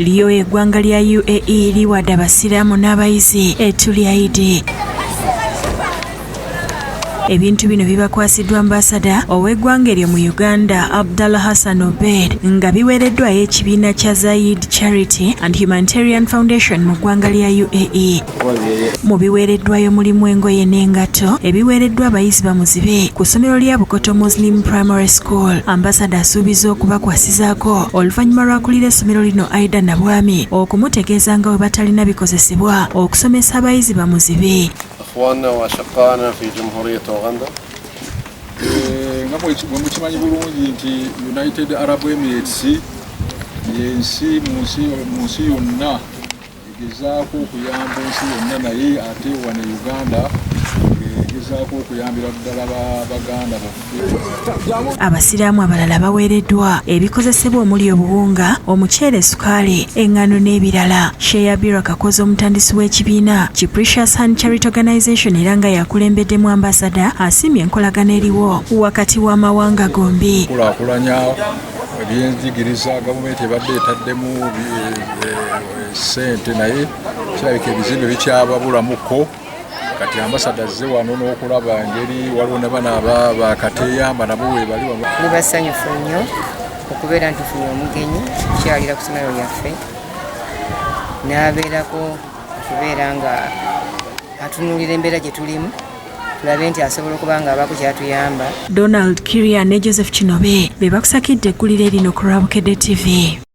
lyo eggwanga lya UAE liwadde abasiraamu n'abayizi ettu lya Eid. Ebintu bino bibakwasiddwa ambasada ow'eggwanga eryo mu Uganda Abdallah Hassan Obed nga biweereddwayo ekibiina kya Zayed Charity and Humanitarian Foundation mu ggwanga lya UAE. Mu biweereddwayo mulimu engoye n'engato ebiweereddwa abayizi bamuzibe ku ssomero lya Bukoto Muslim Primary School. Ambasada asuubiza okubakwasizaako oluvannyuma lw'akulira essomero lino Aida Nabwami okumutegeeza nga bwe batalina bikozesebwa okusomesa abayizi bamuzibe. اخواننا واشقائنا في جمهوريه اوغندا mukimanyi bulungi nti United Arab Emirates yensi mu nsi yonna egezaako okuyamba ensi yonna naye ate wane Uganda egezaako okuyambira ddala baganda baffe. Abasiraamu abalala baweereddwa ebikozesebwa omuli obuwunga, omuceere, sukaali, engano n'ebirala. Sheya Bira Kakozi omutandisi w'ekibiina ki Precious Hand Charity Organization era nga yakulembeddemu ambasada asiimye enkolagana eriwo wakati w'amawanga gombi. Kulaakulanya ebyenjigiriza gavumenti ebadde etaddemu ssente naye kirabika ebizimbe bikyababulamuko. Kati ambasada zze wano n'okulaba engeri waliwo ne bana bakateyamba nabo webali basanyufu nnyo okubeera ntufunye omugenyi kyalira ku ssomero lyaffe n'abeerako okubeera nga atunuulira embeera gye tulimu tulabe nti asobola okuba nga abaako kyatuyamba. Donald Kiria ne Joseph Kinobe be bakusakidde eggulire lino ku Rabukedde TV.